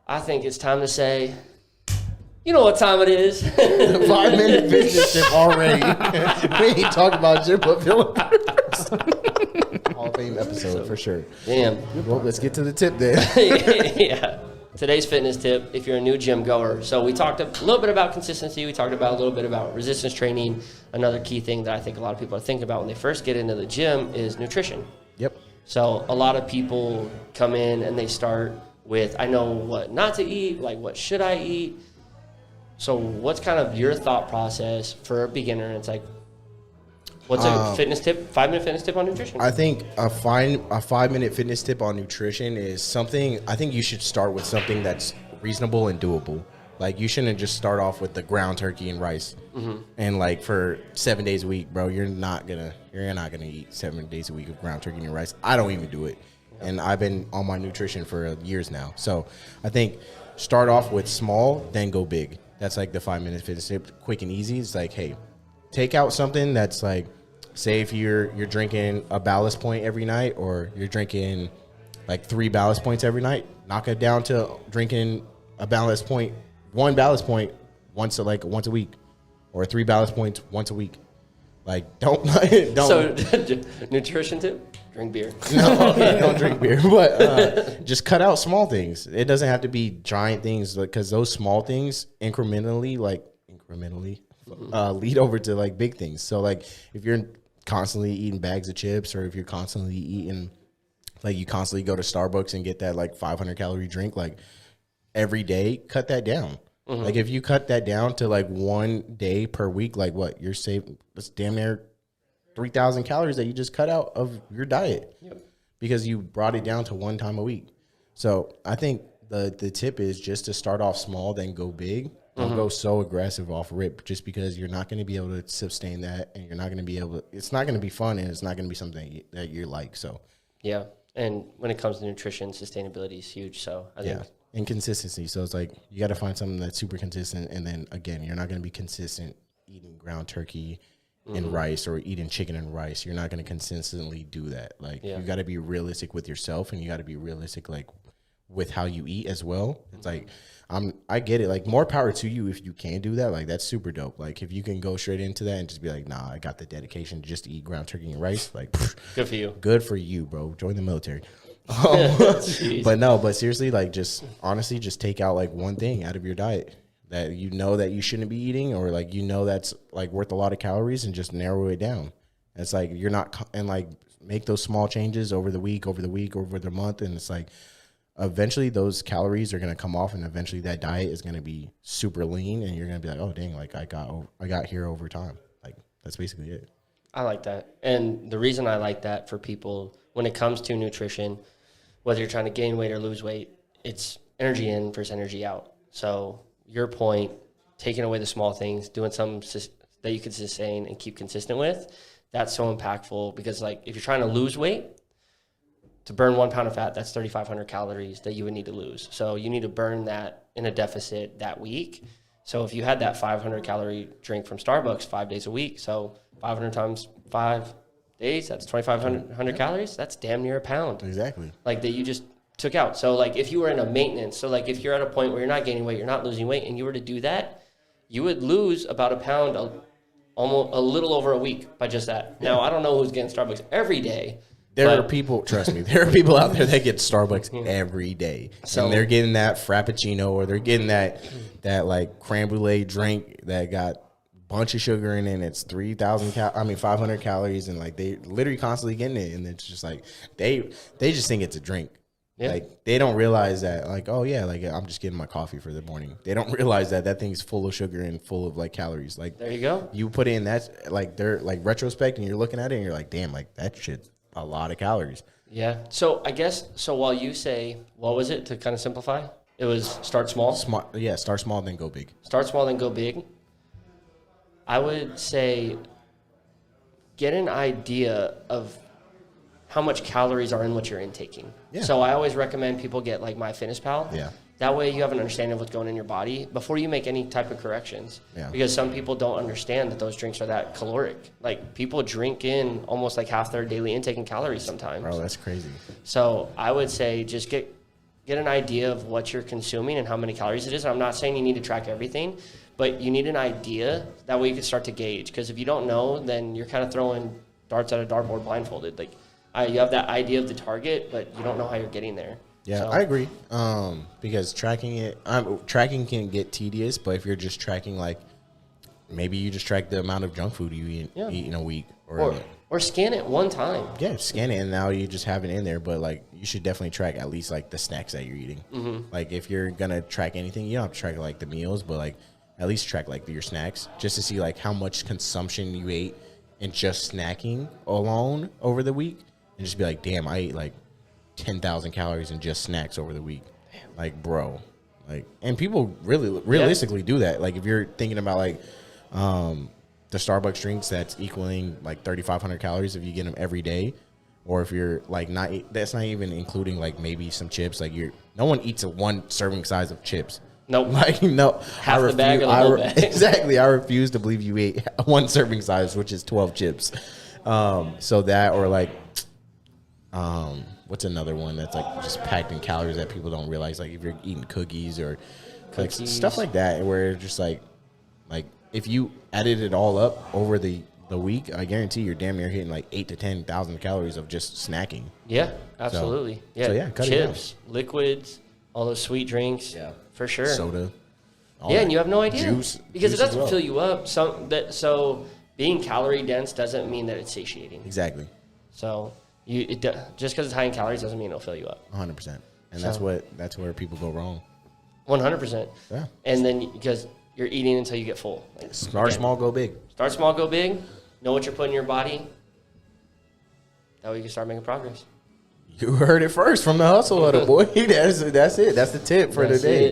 I think it's time to say, you know what time it is. 5-minute fitness tip already. We ain't talking about gym, but Philip. Hall of Fame episode for sure. Damn. Well, let's get to the tip then. Yeah. Today's fitness tip, if you're a new gym goer. So we talked a little bit about consistency. We talked about a little bit about resistance training. Another key thing that I think a lot of people are thinking about when they first get into the gym is nutrition. Yep. So a lot of people come in and they start with, I know what not to eat, like what should I eat? So what's kind of your thought process for a beginner? And it's like, what's a fitness tip, 5-minute fitness tip on nutrition? I think a 5-minute fitness tip on nutrition is something, I think you should start with something that's reasonable and doable. Like, you shouldn't just start off with the ground turkey and rice. Mm-hmm. And like for 7 days a week, bro, you're not gonna eat 7 days a week of ground turkey and rice. I don't even do it. And I've been on my nutrition for years now. So I think start off with small, then go big. That's like the 5-minute fitness tip, quick and easy. It's like, hey, take out something that's like, say if you're drinking a ballast point every night, or you're drinking like 3 ballast points every night, knock it down to drinking one ballast point once a week, or 3 ballast points once a week. Like, don't. So nutrition tip, drink beer. No, don't drink beer, but just cut out small things. It doesn't have to be giant things, because those small things incrementally lead over to like big things. So like if you're constantly eating bags of chips, or if you're constantly eating, like you constantly go to Starbucks and get that like 500 calorie drink like every day, cut that down. Mm-hmm. Like if you cut that down to like 1 day per week, like what you're saving, that's damn near 3,000 calories that you just cut out of your diet. Yep. Because you brought it down to 1 time a week. So I think the tip is just to start off small, then go big. Don't go so aggressive off rip, just because you're not going to be able to sustain that, and you're not going to be able to, it's not going to be fun, and it's not going to be something that you like. So yeah. And when it comes to nutrition, sustainability is huge. So I think and consistency. So it's like you got to find something that's super consistent, and then again, you're not going to be consistent eating ground turkey and rice, or eating chicken and rice. You're not going to consistently do that. Like you got to be realistic with yourself, and you got to be realistic like with how you eat as well. It's like I get it. Like, more power to you if you can do that. Like, that's super dope. Like, if you can go straight into that and just be like, nah, I got the dedication just to eat ground turkey and rice. Like, good for you. Good for you, bro. Join the military. But seriously, like, just honestly, just take out like one thing out of your diet that you know that you shouldn't be eating, or like, you know, that's like worth a lot of calories, and just narrow it down. It's like you're not, and like make those small changes over the week, over the month. And it's like, eventually those calories are going to come off, and eventually that diet is going to be super lean, and you're going to be like, oh dang, like I got here over time. Like, that's basically it. I like that. And the reason I like that for people when it comes to nutrition, whether you're trying to gain weight or lose weight, it's energy in versus energy out. So your point, taking away the small things, doing something that you can sustain and keep consistent with, that's so impactful. Because like, if you're trying to lose weight, to burn 1 pound of fat, that's 3,500 calories that you would need to lose. So you need to burn that in a deficit that week. So if you had that 500 calorie drink from Starbucks 5 days a week, so 500 times 5 days, that's 2,500 calories. That's damn near a pound. Exactly. Like, that you just took out. So like, if you were in a maintenance, so like if you're at a point where you're not gaining weight, you're not losing weight, and you were to do that, you would lose about a pound, almost a little over a week by just that. Yeah. Now, I don't know who's getting Starbucks every day. There are people, trust me, there are people out there that get Starbucks every day. So, and they're getting that Frappuccino, or they're getting that like creme brulee drink that got a bunch of sugar in it, and it's 500 calories, and like they literally constantly getting it. And it's just like, they just think it's a drink. Yeah. Like, they don't realize that, like, oh yeah, like I'm just getting my coffee for the morning. They don't realize that thing's full of sugar and full of like calories. Like, there you go. You put in that, like, they're like retrospect, and you're looking at it and you're like, damn, like that shit's a lot of calories. Yeah. So I guess, while you say, what was it to kind of simplify? It was start small? Yeah, start small, then go big. Start small, then go big. I would say get an idea of how much calories are in what you're intaking. Yeah. So I always recommend people get like MyFitnessPal. Yeah. That way you have an understanding of what's going in your body before you make any type of corrections. Yeah. Because some people don't understand that those drinks are that caloric. Like, people drink in almost like half their daily intake in calories sometimes. Bro, that's crazy. So I would say just get get an idea of what you're consuming and how many calories it is. And I'm not saying you need to track everything, but you need an idea. That way you can start to gauge. Because if you don't know, then you're kind of throwing darts at a dartboard blindfolded. Like, you have that idea of the target, but you don't know how you're getting there. Yeah, So, I agree. Because tracking can get tedious, but if you're just tracking, like, maybe you just track the amount of junk food you eat in a week, or scan it one time. Yeah, scan it, and now you just have it in there. But like, you should definitely track at least like the snacks that you're eating. Mm-hmm. Like, if you're gonna track anything, you don't have to track like the meals, but like at least track like your snacks, just to see like how much consumption you ate in just snacking alone over the week, and just be like, damn, I ate like 10,000 calories in just snacks over the week. Like, bro, like, and people realistically do that. Like, if you're thinking about like the Starbucks drinks, that's equaling like 3,500 calories if you get them every day, or if you're like that's not even including like maybe some chips. Like, no one eats a one serving size of chips. Nope. Like, no. Half the bag or the whole bag. Exactly. I refuse to believe you ate one serving size, which is 12 chips. So that, or like, what's another one that's like just packed in calories that people don't realize? Like, if you're eating cookies or like stuff like that, where it's just like if you added it all up over the week, I guarantee you're damn near hitting like 8,000 to 10,000 calories of just snacking. Yeah, absolutely. Cut chips, liquids, all those sweet drinks. Yeah, for sure. Soda. And you have no idea. Juice. Because juice it doesn't well. fill you up. So being calorie dense doesn't mean that it's satiating. Exactly. So just because it's high in calories doesn't mean it'll fill you up. 100%. And that's where people go wrong. 100%. Yeah. And then because you're eating until you get full. Like, Start small, go big. Start small, go big. Know what you're putting in your body. That way you can start making progress. You heard it first from the hustle of the boy. That's it. That's the tip for today.